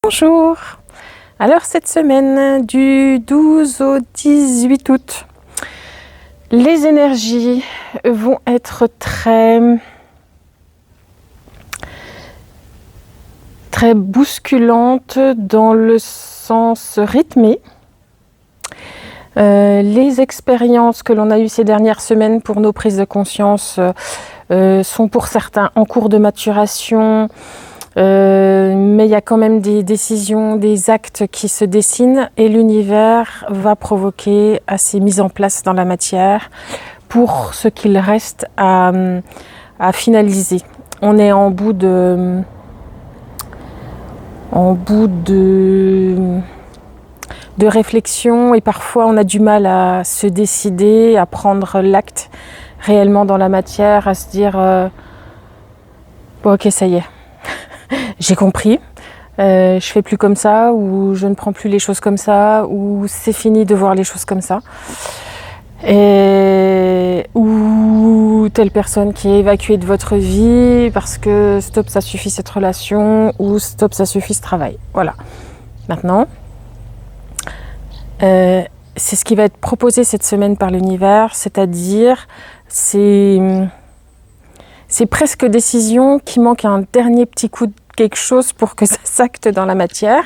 Bonjour. Alors cette semaine du 12 au 18 août, les énergies vont être très bousculantes dans le sens rythmé. Les expériences que l'on a eues ces dernières semaines pour nos prises de conscience sont pour certains en cours de maturation. Mais il y a quand même des décisions, des actes qui se dessinent et l'univers va provoquer assez mise en place dans la matière pour ce qu'il reste à finaliser. On est en bout de réflexion et parfois on a du mal à se décider, à prendre l'acte réellement dans la matière, à se dire bon, ok, ça y est. J'ai compris, je fais plus comme ça, ou je ne prends plus les choses comme ça, ou c'est fini de voir les choses comme ça. Ou telle personne qui est évacuée de votre vie parce que stop, ça suffit cette relation, ou stop, ça suffit ce travail. Voilà. Maintenant, c'est ce qui va être proposé cette semaine par l'univers, c'est-à-dire ces presque décisions qui manquent un dernier petit coup de quelque chose pour que ça s'acte dans la matière.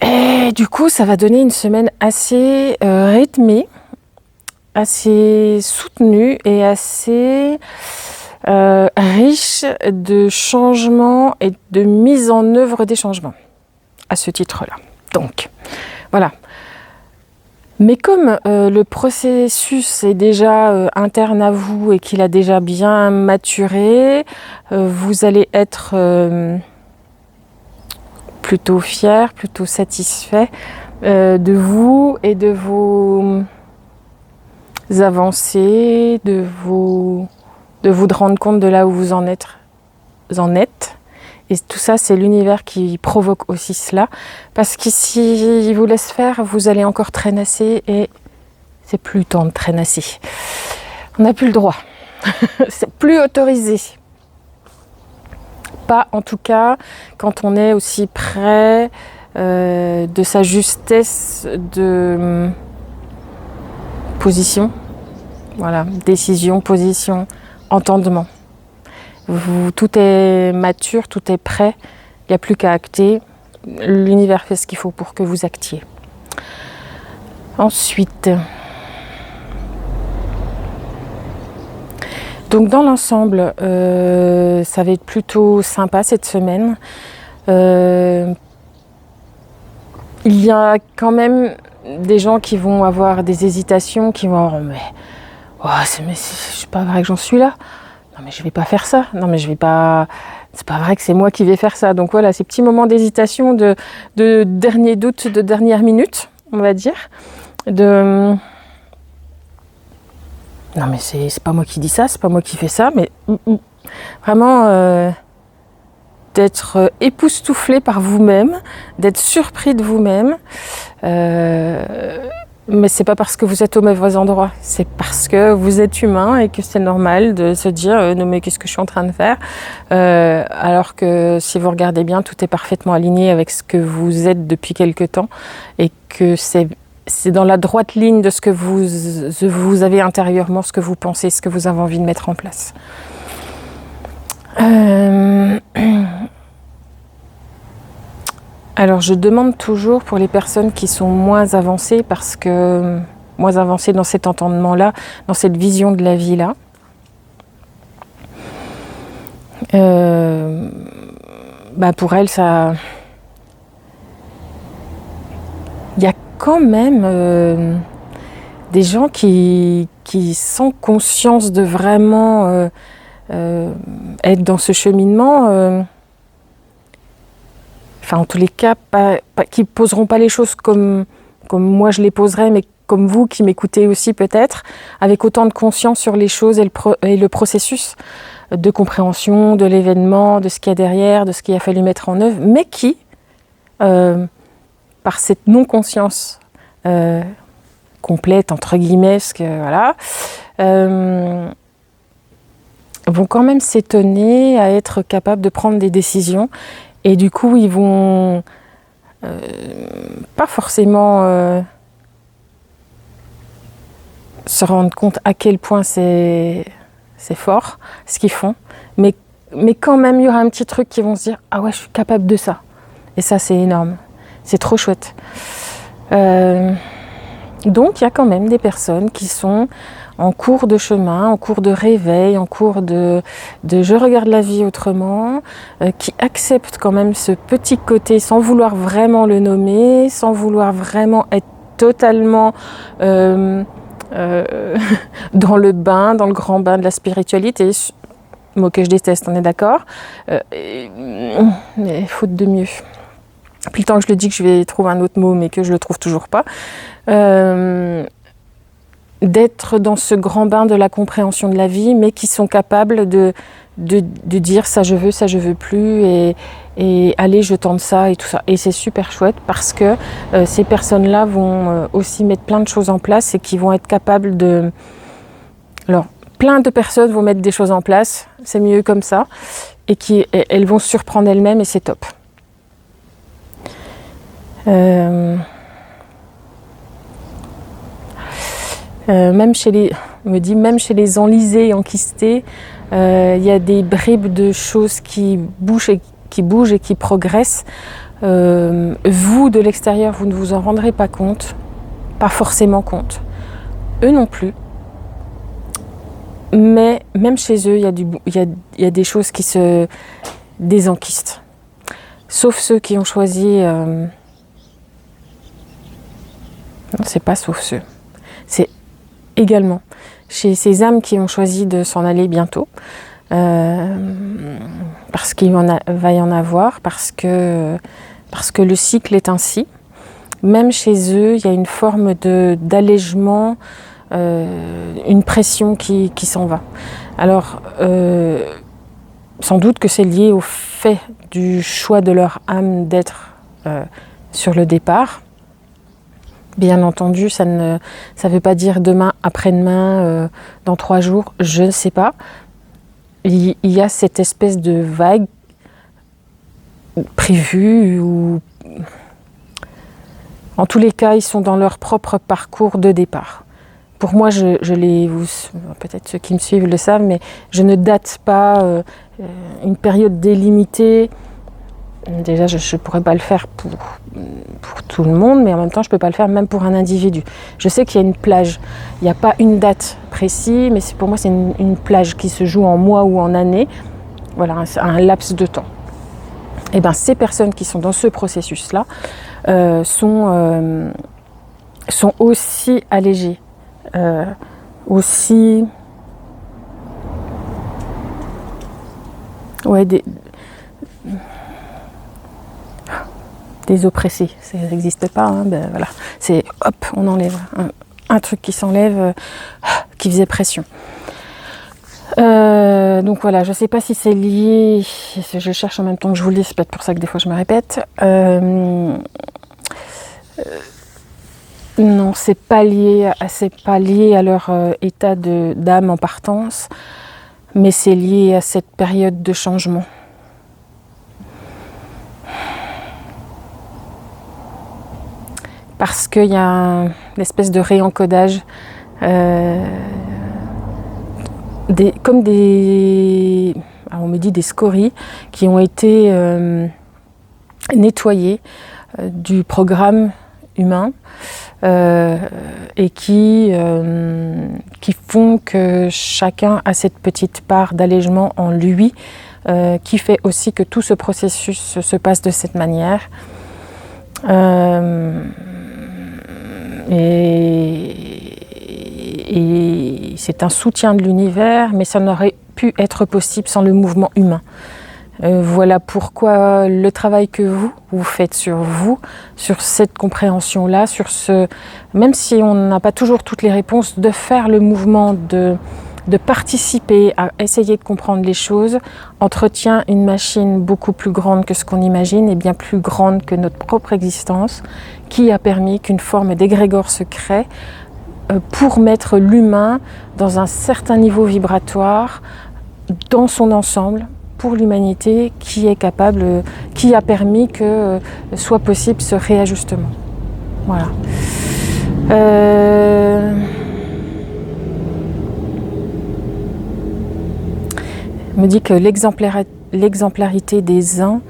Et du coup, ça va donner une semaine assez rythmée, assez soutenue et assez riche de changements et de mise en œuvre des changements à ce titre-là. Donc, voilà. Mais comme le processus est déjà interne à vous et qu'il a déjà bien maturé, vous allez être plutôt fier, plutôt satisfait de vous et de vos avancées, de vous rendre compte de là où vous en êtes. Et tout ça, c'est l'univers qui provoque aussi cela. Parce qu'ici, il vous laisse faire, vous allez encore traînasser et c'est plus le temps de traînasser. On n'a plus le droit. C'est plus autorisé. Pas en tout cas quand on est aussi près de sa justesse de position. Voilà, décision, position, entendement. Tout est mature, tout est prêt, il n'y a plus qu'à acter. L'univers fait ce qu'il faut pour que vous actiez. Ensuite, donc dans l'ensemble, ça va être plutôt sympa cette semaine. Il y a quand même des gens qui vont avoir des hésitations, qui vont avoir c'est pas vrai que j'en suis là. Non mais je vais pas faire ça. Non mais je vais pas. C'est pas vrai que c'est moi qui vais faire ça. Donc voilà, ces petits moments d'hésitation, de dernier doute, de dernière minute, on va dire. Non mais c'est pas moi qui dis ça, c'est pas moi qui fais ça, mais vraiment d'être époustouflé par vous-même, d'être surpris de vous-même. Mais c'est pas parce que vous êtes au mauvais endroit, c'est parce que vous êtes humain et que c'est normal de se dire non mais qu'est-ce que je suis en train de faire, alors que si vous regardez bien, tout est parfaitement aligné avec ce que vous êtes depuis quelque temps et que c'est dans la droite ligne de ce que vous avez intérieurement, ce que vous pensez, ce que vous avez envie de mettre en place. Alors je demande toujours pour les personnes qui sont moins avancées, parce que moins avancées dans cet entendement-là, dans cette vision de la vie-là, pour elles, ça, il y a quand même des gens qui sont conscience de vraiment être dans ce cheminement. En tous les cas, qui ne poseront pas les choses comme moi je les poserais, mais comme vous qui m'écoutez aussi peut-être, avec autant de conscience sur les choses et le processus de compréhension de l'événement, de ce qu'il y a derrière, de ce qu'il a fallu mettre en œuvre, mais qui, par cette non-conscience complète, entre guillemets, vont quand même s'étonner à être capables de prendre des décisions Et du coup, ils vont pas forcément se rendre compte à quel point c'est fort ce qu'ils font, mais quand même il y aura un petit truc qui vont se dire ah ouais, je suis capable de ça, et ça c'est énorme, c'est trop chouette. Donc il y a quand même des personnes qui sont en cours de chemin, en cours de réveil, en cours de je regarde la vie autrement, qui acceptent quand même ce petit côté sans vouloir vraiment le nommer, sans vouloir vraiment être totalement dans le bain, dans le grand bain de la spiritualité, mot que je déteste, on est d'accord, mais faute de mieux. Puis le temps que je le dis que je vais trouver un autre mot, mais que je le trouve toujours pas, d'être dans ce grand bain de la compréhension de la vie, mais qui sont capables de dire ça je veux plus, et allez je tente ça et tout ça. Et c'est super chouette parce que ces personnes-là vont aussi mettre plein de choses en place et qui vont être capables de... Alors, plein de personnes vont mettre des choses en place, c'est mieux comme ça, et elles vont se surprendre elles-mêmes et c'est top. Même chez les enlisés et enquistés, il y a des bribes de choses qui bougent et qui progressent. Vous, de l'extérieur, vous ne vous en rendrez pas compte, pas forcément compte. Eux non plus. Mais même chez eux, il y a des choses qui se désenquistent. Sauf ceux qui ont choisi... Non, c'est pas sauf ceux. C'est également chez ces âmes qui ont choisi de s'en aller bientôt, parce qu'il va y en avoir, parce que le cycle est ainsi. Même chez eux, il y a une forme d'allègement, une pression qui s'en va. Alors, sans doute que c'est lié au fait du choix de leur âme d'être sur le départ. Bien entendu, ça ne veut pas dire demain, après-demain, dans 3 jours, je ne sais pas. Il y a cette espèce de vague prévue où, en tous les cas, ils sont dans leur propre parcours de départ. Pour moi, peut-être ceux qui me suivent le savent, mais je ne date pas une période délimitée. Déjà, je ne pourrais pas le faire pour tout le monde, mais en même temps, je ne peux pas le faire même pour un individu. Je sais qu'il y a une plage. Il n'y a pas une date précise, mais pour moi, c'est une plage qui se joue en mois ou en années. Voilà, un laps de temps. Et bien, ces personnes qui sont dans ce processus-là sont aussi allégées, aussi... Ouais, des oppressés, ça n'existe pas, hein, ben voilà. C'est hop, on enlève un truc qui s'enlève, qui faisait pression. Donc voilà, je ne sais pas si c'est lié, je cherche en même temps que je vous le dis, c'est peut-être pour ça que des fois je me répète. Non, c'est pas lié à leur état d'âme en partance, mais c'est lié à cette période de changement. Parce qu'il y a une espèce de réencodage, comme des, on me dit des scories qui ont été nettoyées du programme humain et qui font que chacun a cette petite part d'allègement en lui, qui fait aussi que tout ce processus se passe de cette manière. Et c'est un soutien de l'univers, mais ça n'aurait pu être possible sans le mouvement humain. Voilà pourquoi le travail que vous faites sur vous, sur cette compréhension-là, même si on n'a pas toujours toutes les réponses, de faire le mouvement, de participer à essayer de comprendre les choses, entretient une machine beaucoup plus grande que ce qu'on imagine et bien plus grande que notre propre existence, qui a permis qu'une forme d'égrégore se crée pour mettre l'humain dans un certain niveau vibratoire, dans son ensemble, pour l'humanité qui est capable, qui a permis que soit possible ce réajustement. Voilà. On me dit que l'exemplarité des uns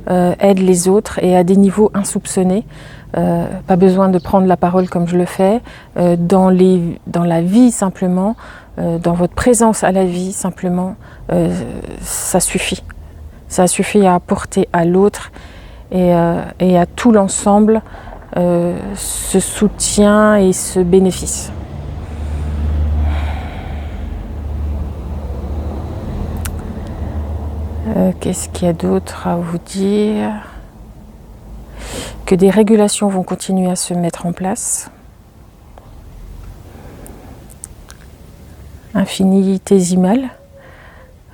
aide les autres et à des niveaux insoupçonnés. Pas besoin de prendre la parole comme je le fais. Dans la vie simplement, dans votre présence à la vie simplement, ça suffit. Ça suffit à apporter à l'autre et à tout l'ensemble ce soutien et ce bénéfice. Qu'est-ce qu'il y a d'autre à vous dire? Que des régulations vont continuer à se mettre en place. Infinitésimales.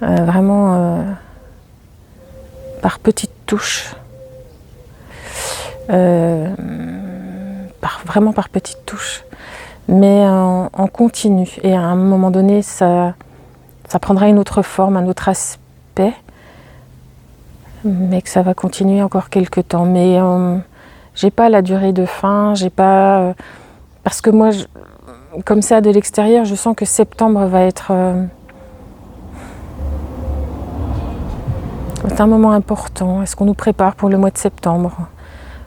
Vraiment par petites touches. Vraiment par petites touches. Mais en continu. Et à un moment donné, ça prendra une autre forme, un autre aspect. Mais que ça va continuer encore quelques temps. Mais j'ai pas la durée de fin, j'ai pas... parce que moi, comme ça, de l'extérieur, je sens que septembre va être... c'est un moment important. Est-ce qu'on nous prépare pour le mois de septembre?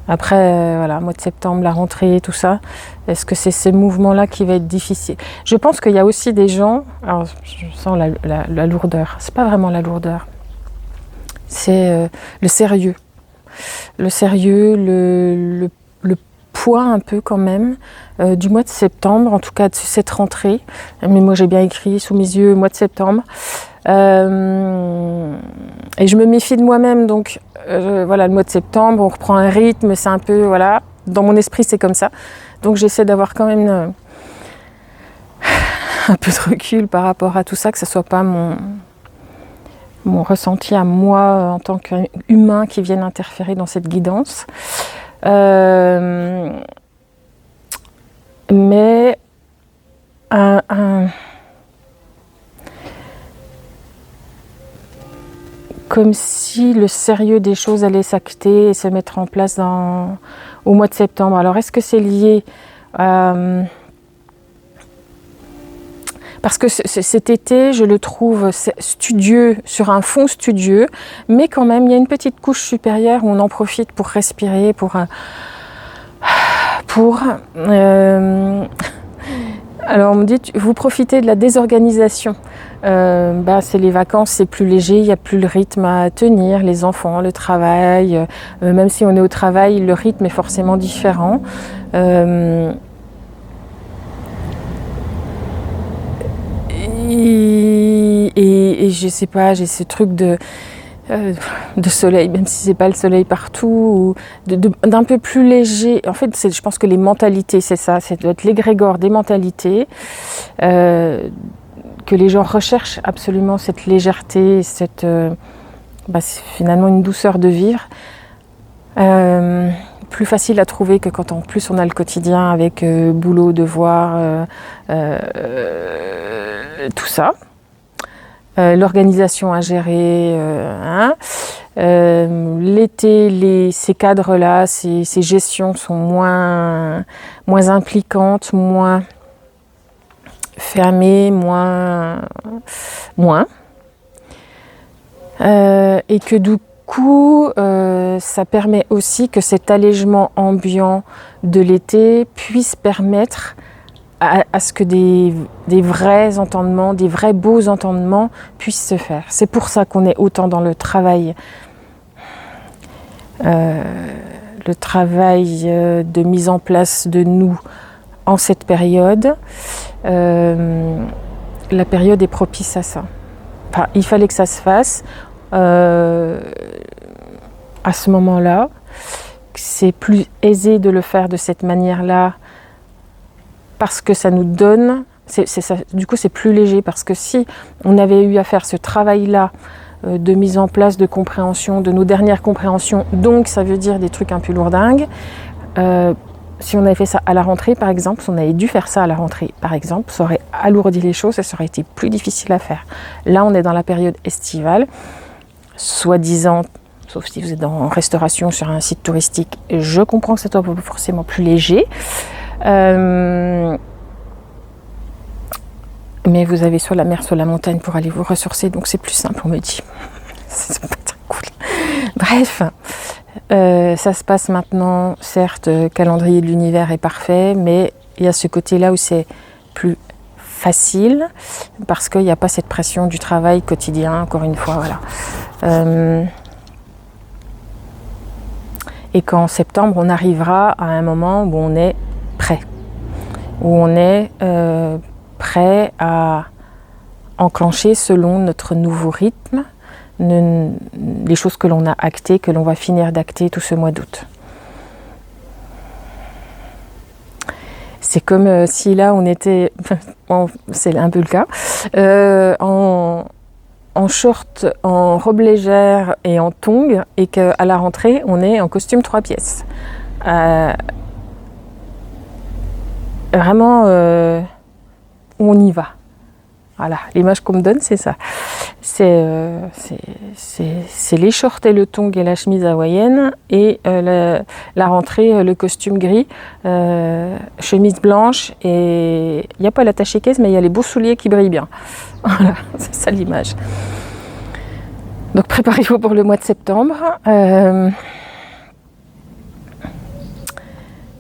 Après, voilà, mois de septembre, la rentrée, tout ça. Est-ce que c'est ce mouvement-là qui va être difficile? Je pense qu'il y a aussi des gens... Alors, je sens la lourdeur. C'est pas vraiment la lourdeur. C'est le sérieux. Le sérieux, le poids un peu quand même du mois de septembre, en tout cas de cette rentrée. Mais moi j'ai bien écrit sous mes yeux mois de septembre. Et je me méfie de moi-même, donc voilà, le mois de septembre, on reprend un rythme, c'est un peu, voilà, dans mon esprit c'est comme ça. Donc j'essaie d'avoir quand même un peu de recul par rapport à tout ça, que ce ne soit pas mon ressenti à moi en tant qu'humain qui vienne interférer dans cette guidance. Mais comme si le sérieux des choses allait s'acter et se mettre en place au mois de septembre. Alors est-ce que c'est lié parce que cet été, je le trouve studieux, sur un fond studieux, mais quand même, il y a une petite couche supérieure où on en profite pour respirer, alors on me dit, vous profitez de la désorganisation. C'est les vacances, c'est plus léger, il n'y a plus le rythme à tenir, les enfants, le travail, même si on est au travail, le rythme est forcément différent. Et je sais pas, j'ai ce truc de soleil, même si c'est pas le soleil partout, ou d'un peu plus léger. En fait, je pense que les mentalités, c'est ça, c'est doit être l'égrégore des mentalités, que les gens recherchent absolument cette légèreté, c'est finalement une douceur de vivre. Plus facile à trouver que quand en plus on a le quotidien avec boulot, devoir, tout ça. L'organisation à gérer. L'été, ces cadres-là, ces gestions sont moins impliquantes, moins fermées, moins. Et que du coup, ça permet aussi que cet allègement ambiant de l'été puisse permettre à ce que des vrais entendements, des vrais beaux entendements puissent se faire. C'est pour ça qu'on est autant dans le travail de mise en place de nous en cette période. La période est propice à ça. Enfin, il fallait que ça se fasse à ce moment-là. C'est plus aisé de le faire de cette manière-là parce que ça nous donne, du coup c'est plus léger, parce que si on avait eu à faire ce travail-là de mise en place, de compréhension, de nos dernières compréhensions, donc ça veut dire des trucs un peu lourdingues, si on avait fait ça à la rentrée par exemple, si on avait dû faire ça à la rentrée par exemple, ça aurait alourdi les choses et ça aurait été plus difficile à faire. Là on est dans la période estivale, soi-disant, sauf si vous êtes en restauration sur un site touristique, je comprends que ça soit forcément plus léger. Mais vous avez soit la mer, soit la montagne pour aller vous ressourcer, donc c'est plus simple, on me dit. C'est pas très cool. Bref, ça se passe maintenant. Certes, le calendrier de l'univers est parfait, mais il y a ce côté-là où c'est plus facile, parce qu'il n'y a pas cette pression du travail quotidien, encore une fois, voilà. Et qu'en septembre, on arrivera à un moment où on est prêt, où on est prêt à enclencher selon notre nouveau rythme les choses que l'on a actées, que l'on va finir d'acter tout ce mois d'août. C'est comme si là on était, c'est un peu le cas, en short, en robe légère et en tongs, et qu'à la rentrée on est en costume 3 pièces. Vraiment, on y va. Voilà, l'image qu'on me donne, c'est ça. C'est les shorts et le tongs et la chemise hawaïenne, et la rentrée, le costume gris, chemise blanche, et il n'y a pas l'attaché caisse, mais il y a les beaux souliers qui brillent bien. Voilà, c'est ça l'image. Donc préparez-vous pour le mois de septembre.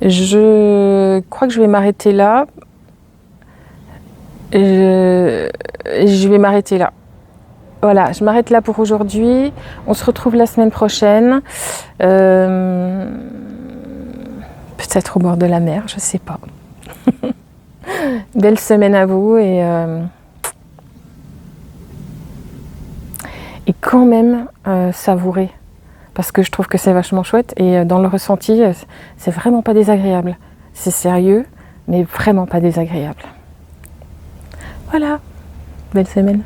Je crois que je vais m'arrêter là. Je vais m'arrêter là. Voilà, je m'arrête là pour aujourd'hui. On se retrouve la semaine prochaine. Peut-être au bord de la mer, je sais pas. Belle semaine à vous, et quand même savourer. Parce que je trouve que c'est vachement chouette, et dans le ressenti, c'est vraiment pas désagréable. C'est sérieux, mais vraiment pas désagréable. Voilà, belle semaine.